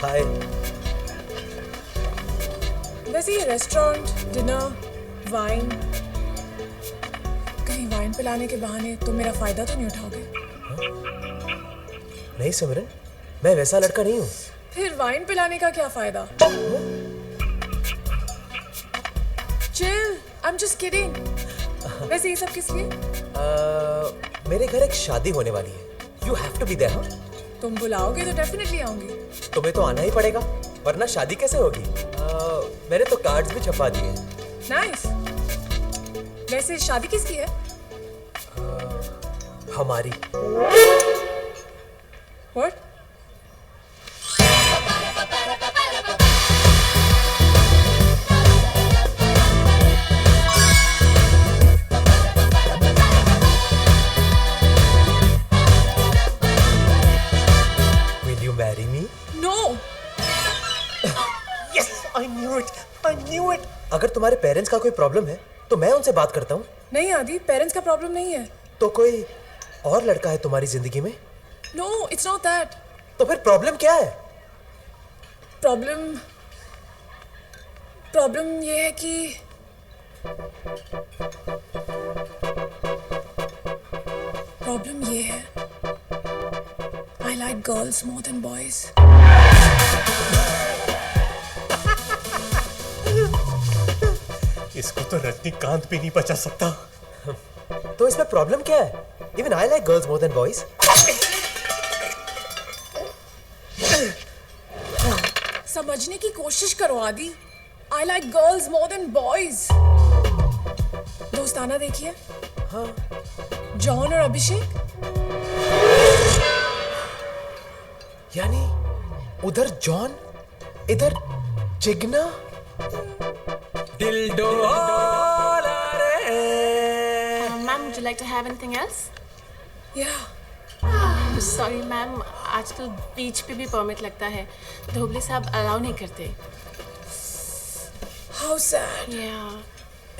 हाय। वैसे ये restaurant, dinner, wine, कहीं वाइन पिलाने के बहाने तुम मेरा फायदा तो नहीं उठाओगे? नहीं सिमरन, मैं वैसा लड़का नहीं हूँ। फिर वाइन पिलाने का क्या फायदा? Chill, I am just kidding. वैसे ये सब किस लिए? मेरे घर एक शादी होने वाली है। You have to be there. तुम बुलाओगे तो डेफिनेटली आऊंगी। तुम्हें तो आना ही पड़ेगा, वरना शादी कैसे होगी? मैंने तो कार्ड्स भी छपवा दिए। नाइस। वैसे शादी किसकी है? हमारी। What? Will you marry me? No. Yes, I knew it. I knew it. अगर तुम्हारे पेरेंट्स का कोई प्रॉब्लम है तो मैं उनसे बात करता हूँ। नहीं आदि, पेरेंट्स का प्रॉब्लम नहीं है। तो कोई और लड़का है तुम्हारी जिंदगी में? No, it's not that. तो फिर प्रॉब्लम क्या है? प्रॉब्लम ये है कि प्रॉब्लम ये है, I like girls more than boys. इसको तो रजनीकांत भी नहीं बचा सकता। तो इसमें प्रॉब्लम क्या है? Even I like girls more than boys. समझने की कोशिश करो आदि। I like girls more than boys. दोस्ताना देखिए। हाँ। जॉन और अभिषेक। यानी उधर जॉन, इधर Jigna. Ma'am, would you like to have anything else? या Sorry ma'am, आजकल बीच पे भी परमिट लगता है। धोबले साहब अलाउ नहीं करते। How sad.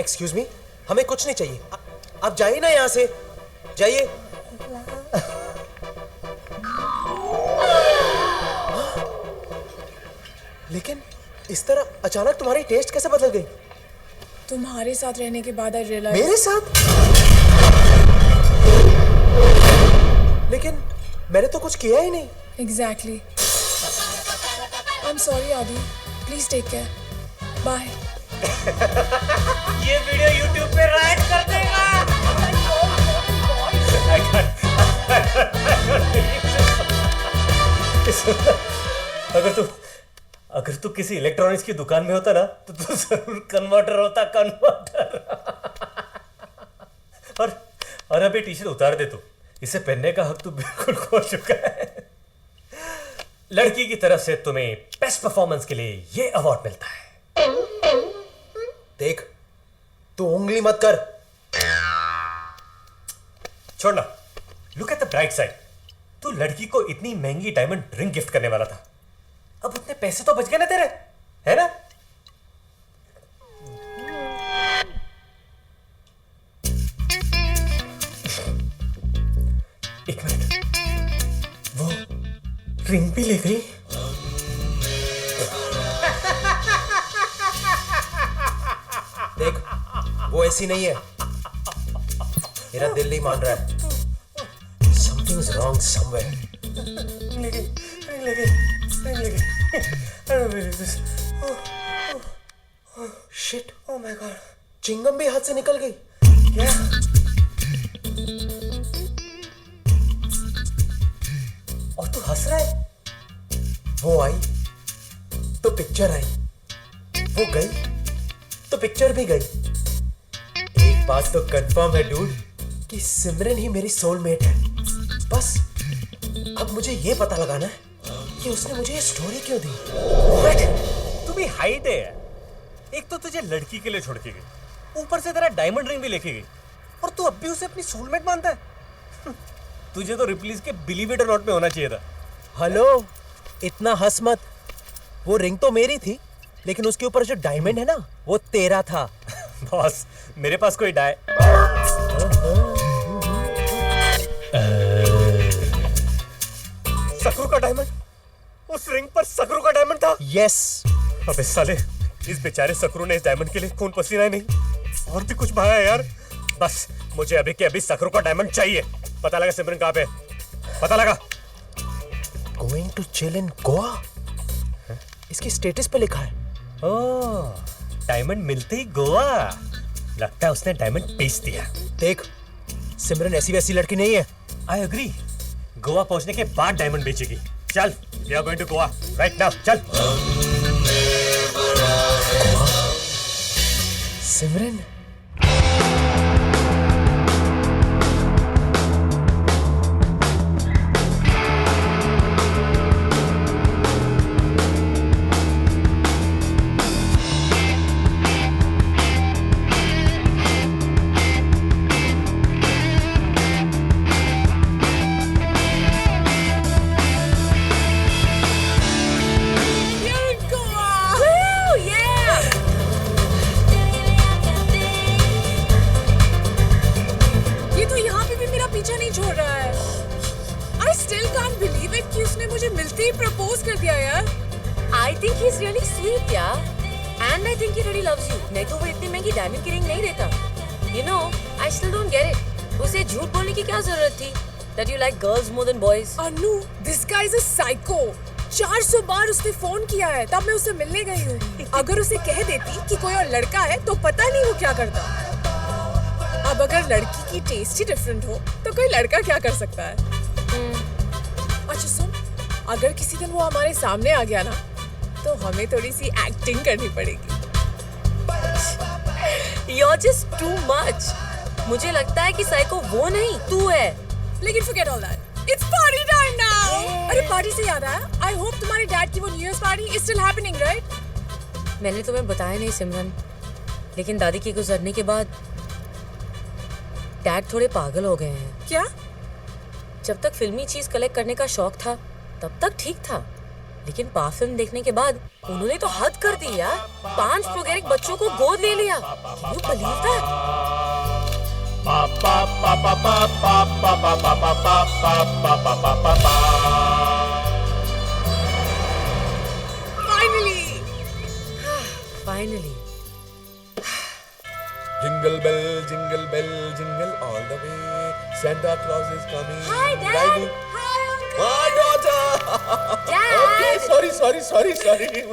एक्सक्यूज मी, हमें कुछ नहीं चाहिए। आप जाइए ना यहाँ से, जाइए। लेकिन इस तरह अचानक तुम्हारी टेस्ट कैसे बदल गई? तुम्हारे साथ रहने के बाद आई रियलाइज। मेरे साथ? लेकिन मैंने तो कुछ किया ही नहीं। एग्जैक्टली। आई एम सॉरी आदि, प्लीज टेक केयर। बाय। ये वीडियो YouTube पे राइट कर देगा। अगर तू किसी इलेक्ट्रॉनिक्स की दुकान में होता ना तो तू जरूर कन्वर्टर होता, कन्वर्टर। और अभी टी शर्ट उतार दे तू, इसे पहनने का हक तू बिल्कुल खो चुका है। लड़की की तरफ से तुम्हें बेस्ट परफॉर्मेंस के लिए ये अवार्ड मिलता है। देख, तू उंगली मत कर। छोड़ना, look at the bright side. तू लड़की को इतनी महंगी डायमंड रिंग गिफ्ट करने वाला था, अब उतने पैसे तो बच गए ना तेरे, है ना? एक मिनट, वो रिंग भी ले गई। देख, वो ऐसी नहीं है। मेरा दिल नहीं मान रहा है। Something is wrong somewhere. Shit. Oh my God. Chingam भी हाथ से निकल गई। क्या? और तू हंस रहा है? वो आई तो पिक्चर आई, वो गई तो पिक्चर भी गई। एक बात तो कंफर्म है डूड, कि सिमरन ही मेरी सोलमेट है। बस अब मुझे ये पता लगाना है कि उसने मुझे ये स्टोरी क्यों दी। तू भी हाइट है। एक तो तुझे लड़की के लिए छोड़ के गई, ऊपर से तेरा डायमंड रिंग भी लेके गई। और तू अब भी उसे अपनी सोलमेट मानता है? तुझे तो रिप्लीज के बिलीव इट और नॉट में होना चाहिए था। हेलो, इतना हंस मत। वो रिंग तो मेरी थी, लेकिन उसके ऊपर जो डायमंड है ना, वो तेरा था। बॉस, मेरे पास कोई डाय। सकरू का डायमंड? उस रिंग पर सकरू का डायमंड था? यस। अबे साले, इस बेचारे सकरू ने इस डायमंड के लिए खून पसीना ही नहीं और भी कुछ बहाया है यार। बस मुझे अभी के अभी सकरू का डायमंड चाहिए। पता लगा सिमरन कहाँ पे? पता लगा? Going to chill in Goa, इसकी स्टेटस पे लिखा है। ओह, डायमंड मिलते ही गोवा। लगता है उसने डायमंड बेच दिया। देख, सिमरन ऐसी वैसी लड़की नहीं है। I agree. गोवा पहुंचने के बाद डायमंड बेचेगी। चल, we are going to Goa right now. चल। सिमरन, ये तो यहाँ पे भी मेरा पीछा नहीं छोड़ रहा है। I still can't believe it कि उसने मुझे मिलते ही प्रपोज कर दिया यार। I think he's really sweet, yeah. And I think he really loves you. नहीं तो वो इतनी महंगी डायमंड की रिंग नहीं देता. You know, I still don't get it. उसे झूठ बोलने की क्या जरूरत थी? That you like girls more than boys. Anu, this guy is a psycho. 400 बार उसने फोन किया है, तब मैं उससे मिलने गई हूँ। अगर उसे कह देती कि कोई और लड़का है, तो पता नहीं वो क्या करता। अब अगर लड़की की टेस्ट ही डिफरेंट हो, तो कोई लड़का क्या कर सकता है? अच्छा सुन, अगर किसी दिन वो हमारे सामने आ गया ना, तो हमें थोड़ी सी एक्टिंग करनी पड़ेगी। You're just too much. मुझे लगता है कि साइको वो नहीं, तू है। लेकिन forget all that. It's party time now. अरे पार्टी से याद आया, I hope तुम्हारे डैड की वो new year party is still happening, right? मैंने तुम्हें बताया नहीं सिमरन, लेकिन दादी के गुजरने के बाद डैड थोड़े पागल हो गए हैं। क्या? जब तक फिल्मी चीज कलेक्ट करने का शौक था, तब तक ठीक था, लेकिन पा फिल्म देखने के बाद उन्होंने तो हद कर दी यार। 5 प्रोगैरिक बच्चों को गोद ले लिया। Can you believe that? Finally. Finally. Jingle bell, jingle bell, jingle all the way. Santa Claus is coming. Hi, Dad. Riding. Hi, Uncle. My daughter. Dad. Okay, sorry,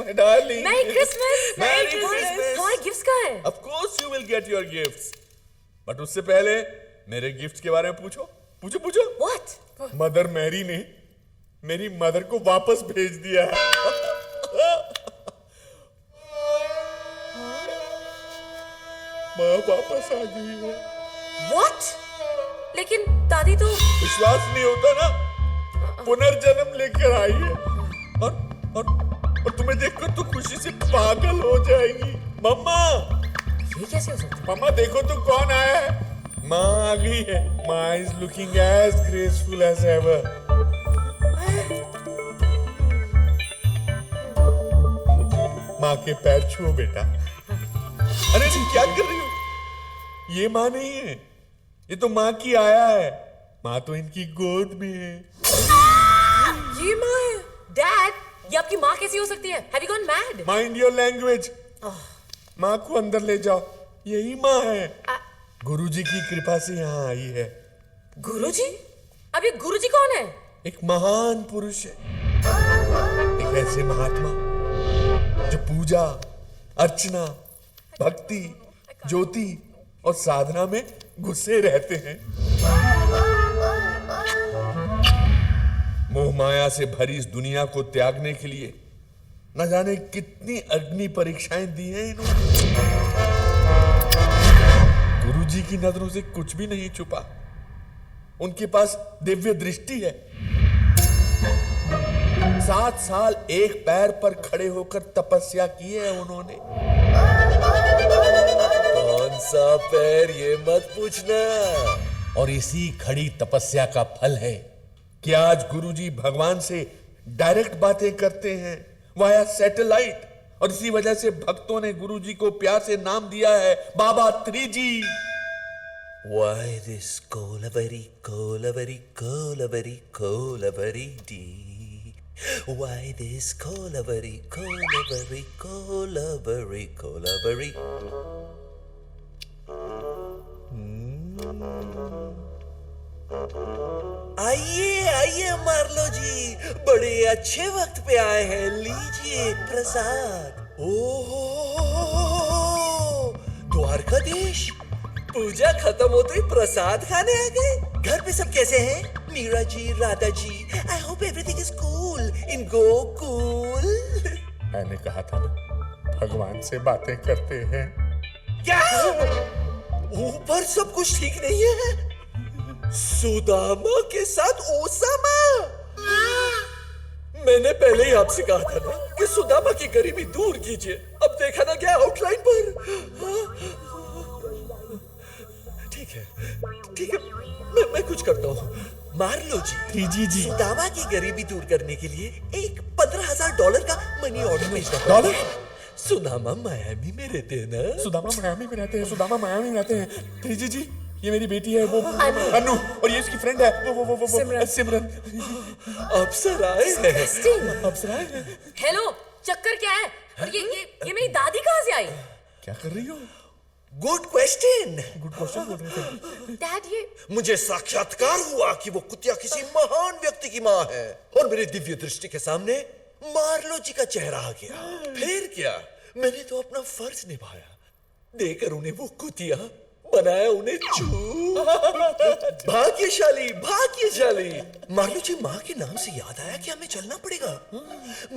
my darling. Merry Christmas. Merry Christmas. तुम्हारे gifts कहाँ हैं? Of course you will get your gifts. But उससे पहले मेरे gifts के बारे में पूछो. What? मदर मैरी ने मेरी मदर को वापस भेज दिया है. माँ वापस आ गई है. What? लेकिन दादी तो विश्वास नहीं होता ना, पुनर्जन्म लेकर आई है और तुम्हें देखकर तो खुशी से पागल हो जाएगी. मम्मा, ये कैसे हो सकता है? मम्मा देखो तो कौन आया है. माँ आ गई है. माँ is looking as graceful as ever. माँ के पैर छुओ बेटा. अरे तुम क्या कर रही हो? ये माँ नहीं है, ये तो माँ की आया है. माँ तो इनकी गोद में है. ये माँ है। Dad, ये आपकी माँ कैसी हो सकती है? Have you gone mad? Mind your language. माँ को अंदर ले जाओ. यही माँ है. गुरुजी की कृपा से यहाँ आई है. गुरुजी? अब ये गुरुजी कौन है? एक महान पुरुष है. एक ऐसे महात्मा जो पूजा, अर्चना, भक्ति, ज्योति और साधना में घुसे रहते हैं. मोह माया से भरी इस दुनिया को त्यागने के लिए न जाने कितनी अग्नि परीक्षाएं दी हैं इन्होंने. गुरुजी की नजरों से कुछ भी नहीं छुपा. उनके पास दिव्य दृष्टि है. 7 साल एक पैर पर खड़े होकर तपस्या की है उन्होंने. कौन सा पैर ये मत पूछना। और इसी खड़ी तपस्या का फल है कि आज गुरुजी भगवान से डायरेक्ट बातें करते हैं वाया सैटेलाइट, और इसी वजह से भक्तों ने गुरुजी को प्यार से नाम दिया है बाबा 3G। Why this Kolavari, Kolavari, Kolavari, Kolavari dee? Why this Kolavari, Kolavari, Kolavari, Kolavari? आइए आइए मार्लो जी, बड़े अच्छे वक्त पे आए हैं, लीजिए प्रसाद। ओहो, द्वारकाधीश, पूजा खत्म होते ही प्रसाद खाने आ गए। घर पे सब कैसे हैं? Meera ji, Radha ji, I hope everything is cool in Gokul. मैंने कहा था ना, भगवान से बातें करते हैं। क्या ऊपर सब कुछ ठीक नहीं है? सुदामा के साथ ओसामा? मैंने पहले ही आपसे कहा था ना कि सुदामा की गरीबी दूर कीजिए। अब देखा ना क्या आउटलाइन पर। ठीक है, मैं कुछ करता हूँ। मार्लो जी, जी। सुदामा की गरीबी दूर करने के लिए एक $15,000 का मनी ऑर्डर भेजना डॉलर? सुदामा मायामी में रहते हैं ना? सुदामा मायामी में रहते हैं। 3G जी, ये मेरी बेटी है, वो अनु, और ये इसकी फ्रेंड है, वो सिमरन। अप्सराएं हैं। अप्सराएं हैं। हेलो, चक्कर क्या है? और ये मेरी दादी कहाँ से आई? क्या कर रही हो? गुड क्वेश्चन बोल रहे थे। डैड, ये मुझे साक्षात्कार हुआ कि वो कुतिया किसी महान व्यक्ति की माँ है, और मेरे दिव्य दृष्टि के सामने मार्लो जी का चेहरा आ गया। फिर क्या, मैंने तो अपना फर्ज निभाया, देकर उन्हें वो कुतिया बनाया, उन्हें भाग्यशाली। मार्लो जी, माँ के नाम से याद आया कि हमें चलना पड़ेगा।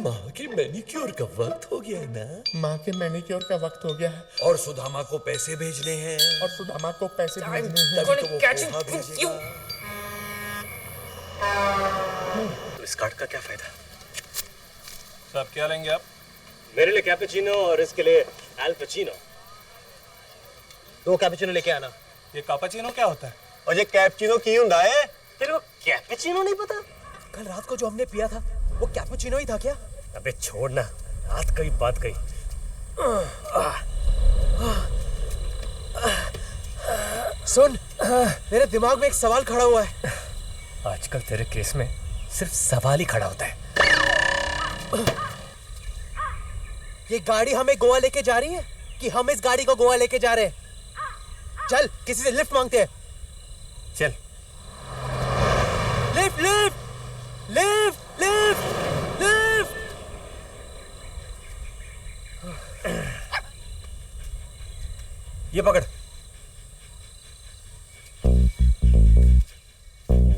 माँ के मैनिक्योर का वक्त हो गया है ना? माँ के मैनिक्योर का वक्त हो गया है, और सुदामा को पैसे भेजने हैं। और सुदामा को पैसे भेजने हैं। तभी तो वो पोहा भेजेगा। तो इस कार्ड का क्या फायदा? साहब क्या लेंगे आप? मेरे लिए कैपुचिनो और इसके लिए एल पचीनो। 2 कैपुचिनो लेके आना। ये कापाचीनो क्या होता है? और ये कैपुचिनो की हुंदा है? तेरे को कैपुचिनो नहीं पता? कल रात को जो हमने पिया था वो कैपुचिनो ही था क्या? अबे छोड़ना, रात कई बात कही। सुन, मेरे दिमाग में एक सवाल खड़ा हुआ है। आजकल तेरे केस में सिर्फ सवाल ही खड़ा होता है। ये गाड़ी हमें गोवा लेके जा रही है कि हम इस गाड़ी को गोवा लेके जा रहे हैं? चल, किसी से लिफ्ट मांगते हैं। चल। Lift lift lift lift lift. ये पकड़।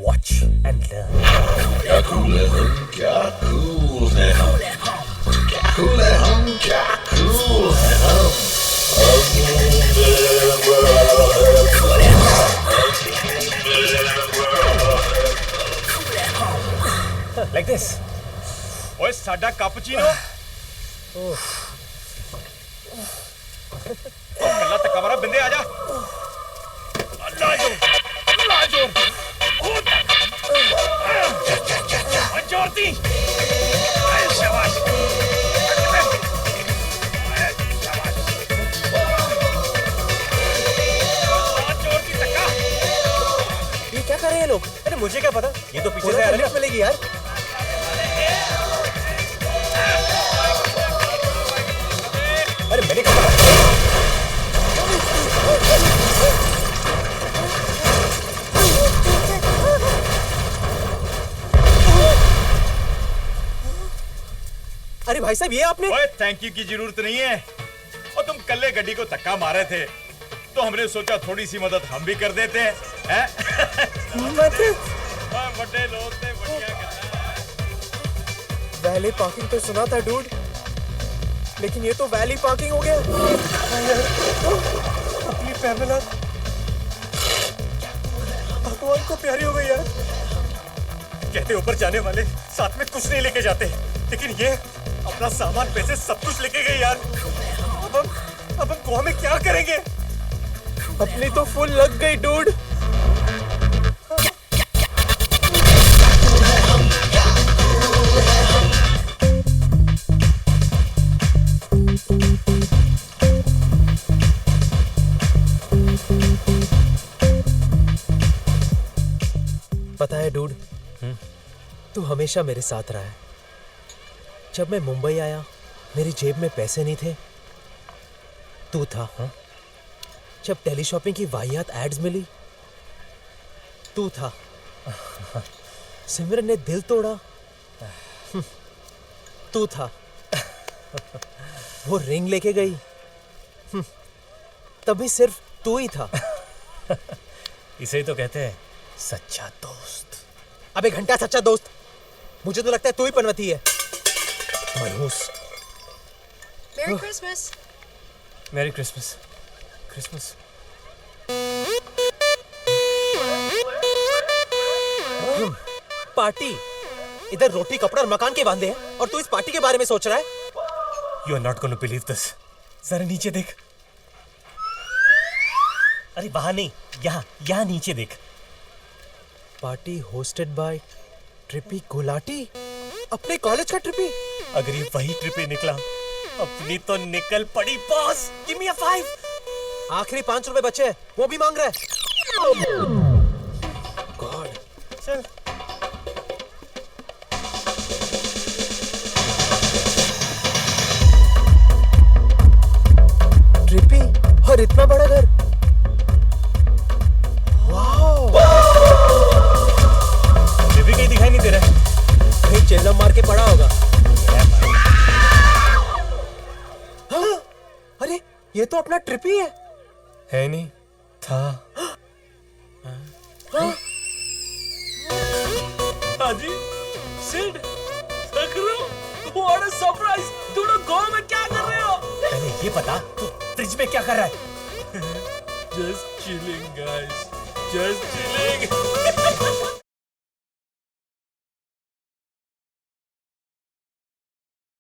Watch and learn. क्या कूल है हम, क्या कूल है हम, क्या कूल है हम, क्या कूल है हम। Like this. ओए साडा कापुचीनो। कल्ला तक हमारा बिंदे आजा। अल्लाह जोर। जोर दी। शाबाश। ये क्या कर रहे हैं लोग? अरे मुझे क्या पता, ये तो पीछे से आ रहे हैं। मिलेगी यार। अरे मैंने कहा अरे भाई साहब, ये आपने? ओए थैंक यू की जरूरत नहीं है। और तुम कल्ले गड्डी को धक्का मारे थे तो हमने सोचा थोड़ी सी मदद हम भी कर देते हैं, हैं? बड़े लोग थे, बढ़िया करना। वैली पार्किंग तो सुना था डूड, लेकिन ये तो वैली पार्किंग हो गया। अपनी पैमेला भगवान को प्यारी हो गई यार। कहते ऊपर जाने वाले साथ में कुछ नहीं लेके जाते, लेकिन ये अपना सामान, पैसे सब कुछ लेके गए यार। अब हम गोवा में क्या करेंगे? अपनी तो फुल लग गई डूड। पता है डूड, तू हमेशा मेरे साथ रहा है। जब मैं मुंबई आया, मेरी जेब में पैसे नहीं थे, तू था। जब टेली शॉपिंग की वाहियात एड्स मिली, तू था। सिमरन ने दिल तोड़ा, तू था। वो रिंग लेके गई, तभी सिर्फ तू ही था। इसे ही तो कहते हैं सच्चा दोस्त। अबे घंटा सच्चा दोस्त, मुझे तो लगता है तू ही पनवती है। मनहूस। Merry Christmas. Merry Christmas. Christmas. Party. इधर रोटी कपड़ा और मकान के वांदे हैं और तू इस पार्टी के बारे में सोच रहा है। You are not going to believe this. जरा नीचे देख। अरे वहां नहीं, यहाँ नीचे देख। Party hosted by Trippy Gulati. अपने कॉलेज का ट्रिपी। अगर ये वही ट्रिपी निकला, अपनी तो निकल पड़ी बॉस। गिव मी अ 5। आखिरी 5 रुपए बचे हैं, वो भी मांग रहा है। गॉड। चल। ट्रिपी और इतना बड़ा घर। ट्रिपी कहीं दिखाई नहीं दे रहा है। कहीं चिल्लम मार के पड़ा होगा। हाँ, अरे ये तो अपना ट्रिपी है नहीं था। हाजी सिड देख रहे हो? What a surprise. तुम लोग गांव में क्या कर रहे हो? पहले ये बता, तू फ्रिज में क्या कर रहा है? Just chilling guys, just chilling.